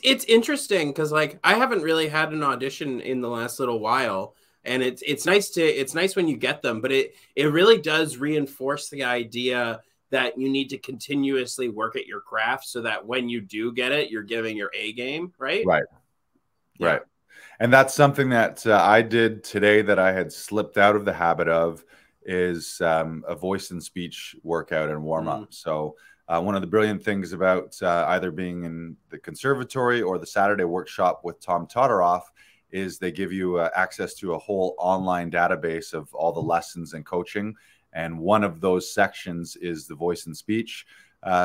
It's interesting because like I haven't really had an audition in the last little while, and it's nice when you get them, but it really does reinforce the idea that you need to continuously work at your craft so that when you do get it, you're giving your A game, right? Right. Yeah. Right. And that's something that I did today that I had slipped out of the habit of is a voice and speech workout and warm up. So one of the brilliant things about either being in the conservatory or the Saturday workshop with Tom Todoroff is they give you access to a whole online database of all the lessons and coaching. And one of those sections is the voice and speech.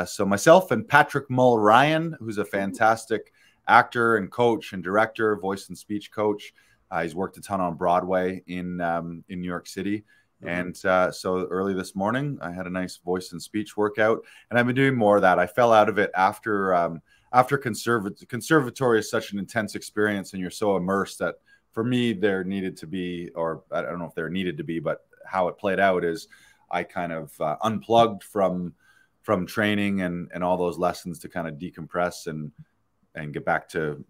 So myself and Patrick Mull-Ryan, who's a fantastic actor and coach and director, voice and speech coach. He's worked a ton on Broadway in New York City. And so early this morning, I had a nice voice and speech workout, and I've been doing more of that. I fell out of it after conservatory is such an intense experience, and you're so immersed that for me there needed to be, or I don't know if there needed to be, but how it played out is I kind of unplugged from training and all those lessons to kind of decompress and get back to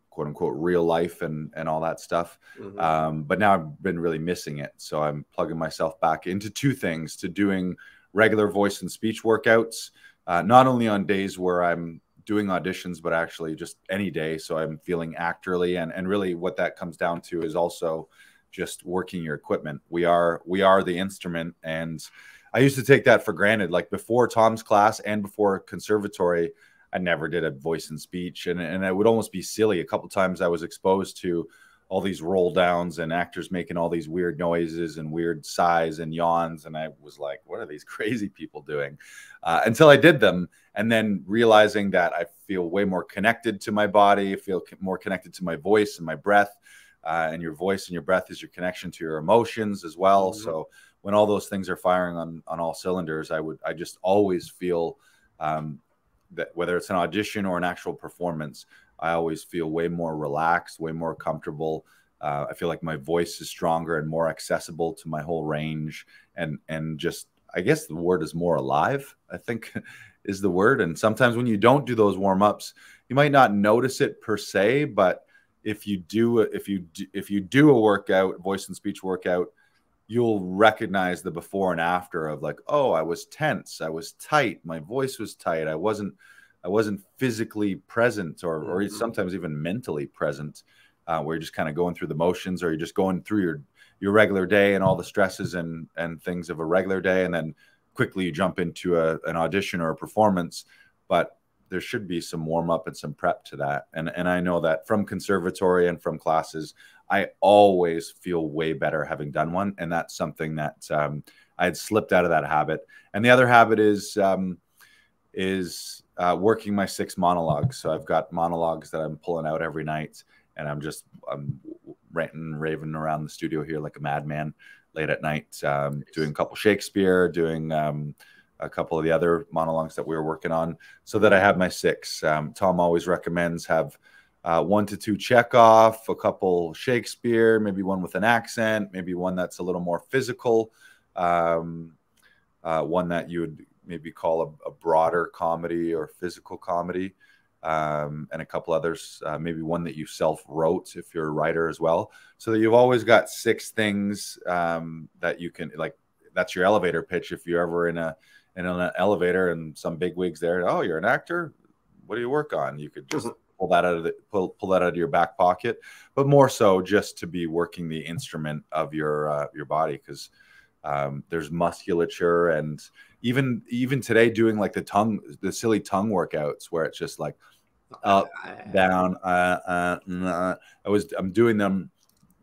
quote unquote real life and all that stuff. But now I've been really missing it. So I'm plugging myself back into two things, to doing regular voice and speech workouts, not only on days where I'm doing auditions, but actually just any day. So I'm feeling actorly, and really what that comes down to is also just working your equipment. We are the instrument. And I used to take that for granted. Like before Tom's class and before conservatory, I never did a voice and speech, and it would almost be silly. A couple of times I was exposed to all these roll downs and actors making all these weird noises and weird sighs and yawns, and I was like, what are these crazy people doing? Until I did them, and then realizing that I feel way more connected to my body, feel more connected to my voice and my breath, and your voice and your breath is your connection to your emotions as well. So when all those things are firing on all cylinders, I just always feel that whether it's an audition or an actual performance, I always feel way more relaxed, way more comfortable. I feel like my voice is stronger and more accessible to my whole range. And just, I guess the word is more alive, I think is the word. And sometimes when you don't do those warm-ups, you might not notice it per se, but if you do a workout, voice and speech workout, you'll recognize the before and after of like, oh, I was tense, I was tight, my voice was tight, I wasn't physically present, or sometimes even mentally present, where you're just kind of going through the motions, or you're just going through your regular day and all the stresses and things of a regular day, and then quickly you jump into an audition or a performance. But there should be some warm up and some prep to that. And I know that from conservatory and from classes, I always feel way better having done one. And that's something that I had slipped out of that habit. And the other habit is working my 6 monologues. So I've got monologues that I'm pulling out every night, and I'm ranting, raving around the studio here like a madman late at night, doing a couple Shakespeare, doing a couple of the other monologues that we were working on, so that I have my 6. Tom always recommends have 1 to 2 Chekhov, a couple Shakespeare, maybe one with an accent, maybe one that's a little more physical, one that you would maybe call a broader comedy or physical comedy, and a couple others, maybe one that you self-wrote if you're a writer as well, so that you've always got 6 things that you can, like, that's your elevator pitch. If you're ever in an elevator and some big wigs there, oh, you're an actor, what do you work on? You could just pull that out of pull that out of your back pocket, but more so just to be working the instrument of your body, because there's musculature, and even today doing like the silly tongue workouts where it's just like up, down, I'm doing them,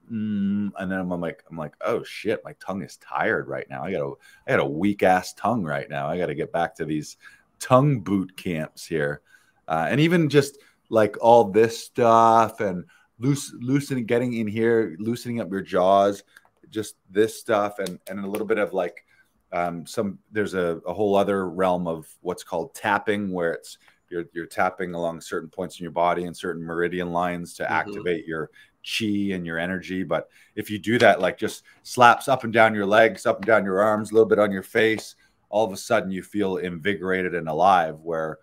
and then I'm like, oh shit, my tongue is tired right now. I got a weak ass tongue right now. I got to get back to these tongue boot camps here, and even just like all this stuff and getting in here, loosening up your jaws, just this stuff, and a little bit of like there's a whole other realm of what's called tapping, where it's you're tapping along certain points in your body and certain meridian lines to activate your chi and your energy. But if you do that, like just slaps up and down your legs, up and down your arms, a little bit on your face, all of a sudden you feel invigorated and alive, where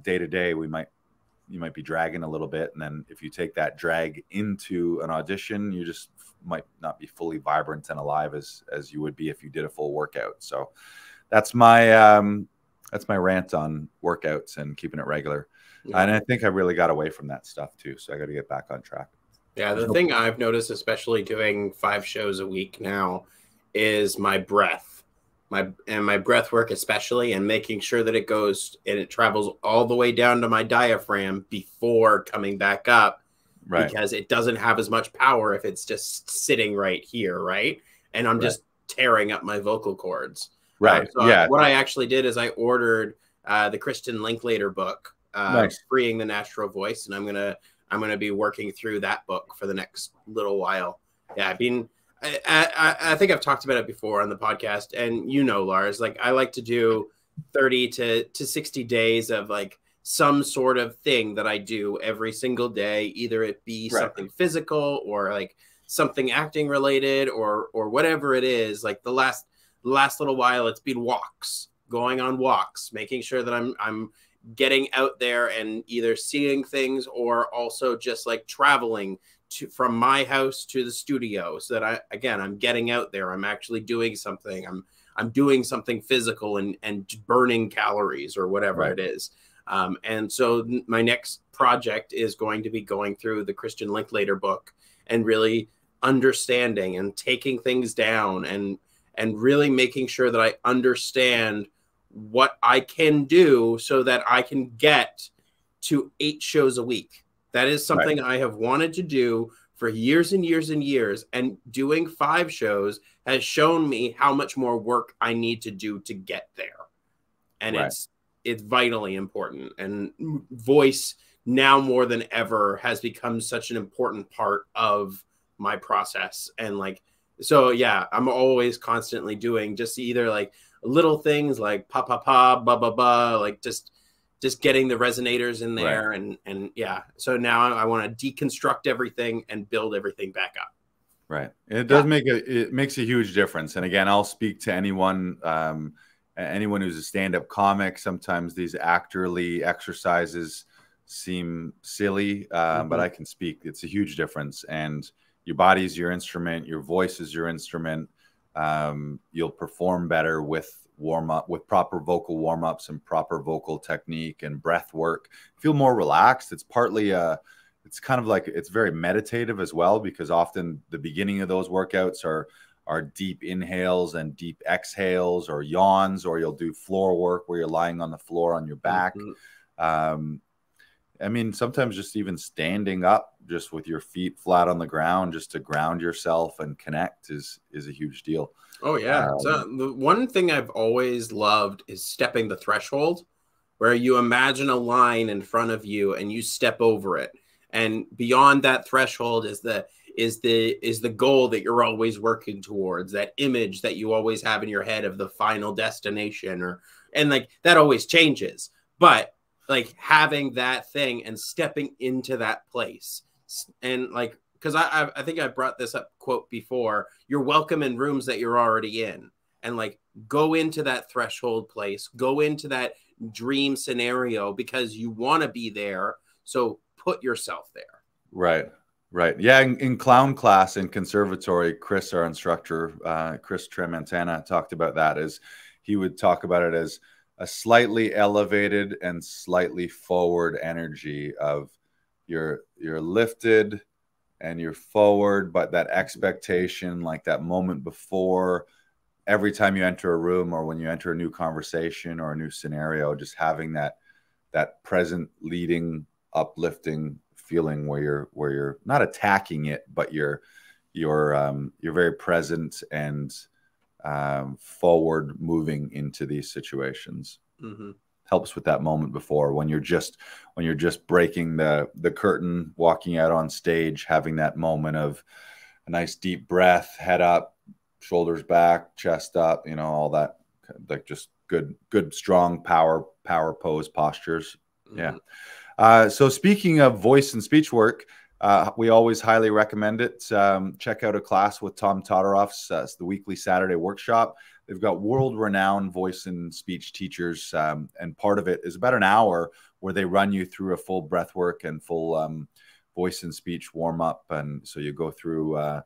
day to day we might you might be dragging a little bit, and then if you take that drag into an audition, you just might not be fully vibrant and alive as you would be if you did a full workout. So that's my rant on workouts and keeping it regular. Yeah. And I think I really got away from that stuff too, so I got to get back on track. Yeah, the thing I've noticed, especially doing 5 shows a week now, is my breath, my breath work especially, and making sure that it goes and it travels all the way down to my diaphragm before coming back up, right? Because it doesn't have as much power if it's just sitting right here, right? And I'm just tearing up my vocal cords, right? So what I actually did is I ordered the Kristen Linklater book, nice. Freeing the Natural Voice, and I'm gonna be working through that book for the next little while. Yeah, I think I've talked about it before on the podcast, and Lars, like I like to do 30 to 60 days of like some sort of thing that I do every single day, either it be something physical or like something acting related or whatever it is. Like the last little while, it's been walks, going on walks, making sure that I'm getting out there and either seeing things or also just like traveling from my house to the studio, so that I'm getting out there. I'm actually doing something. I'm doing something physical and burning calories or whatever it is. And so my next project is going to be going through the Kristen Linklater book and really understanding and taking things down and really making sure that I understand what I can do so that I can get to 8 shows a week. That is something I have wanted to do for years and years and years. And doing 5 shows has shown me how much more work I need to do to get there. And it's vitally important. And voice now more than ever has become such an important part of my process. And like, so yeah, I'm always constantly doing just either like little things like pa pa pa ba ba ba, like just getting the resonators in there, and yeah. So now I want to deconstruct everything and build everything back up. Right. It does it makes a huge difference. And again, I'll speak to anyone who's a stand-up comic. Sometimes these actorly exercises seem silly, but I can speak. It's a huge difference. And your body is your instrument. Your voice is your instrument. You'll perform better with with proper vocal warm-ups and proper vocal technique and breath work. Feel more relaxed. It's partly it's kind of like, it's very meditative as well, because often the beginning of those workouts are deep inhales and deep exhales, or yawns, or you'll do floor work where you're lying on the floor on your back. I mean, sometimes just even standing up, just with your feet flat on the ground, just to ground yourself and connect is a huge deal. Oh, yeah. So the one thing I've always loved is stepping the threshold, where you imagine a line in front of you and you step over it. And beyond that threshold is the goal that you're always working towards, that image that you always have in your head of the final destination, and like that always changes. But like having that thing and stepping into that place, and like, because I think I brought this up quote before, you're welcome in rooms that you're already in, and like go into that threshold place, go into that dream scenario because you want to be there. So put yourself there. Right. Yeah. In clown class in conservatory, Chris, our instructor, Chris Tremontana, talked about that. As he would talk about it as a slightly elevated and slightly forward energy of you're lifted and you're forward, but that expectation, like that moment before, every time you enter a room or when you enter a new conversation or a new scenario, just having that present, leading, uplifting feeling where you're not attacking it, but you're very present and forward moving into these situations. Helps with that moment before, when you're just breaking the curtain, walking out on stage, having that moment of a nice deep breath, head up, shoulders back, chest up, all that, like just good strong power pose postures. So speaking of voice and speech work, we always highly recommend it. Check out a class with Tom Todoroff's. It's the weekly Saturday workshop. They've got world-renowned voice and speech teachers, and part of it is about an hour where they run you through a full breath work and full voice and speech warm up. And so you go through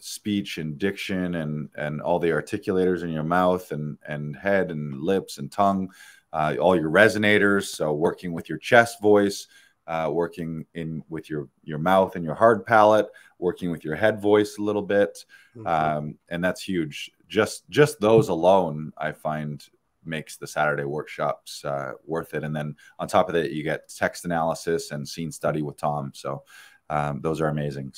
speech and diction and all the articulators in your mouth and head and lips and tongue, all your resonators. So working with your chest voice, working with your mouth and your hard palate, working with your head voice a little bit. And that's huge. Just those alone, I find, makes the Saturday workshops worth it. And then on top of that, you get text analysis and scene study with Tom. So those are amazing.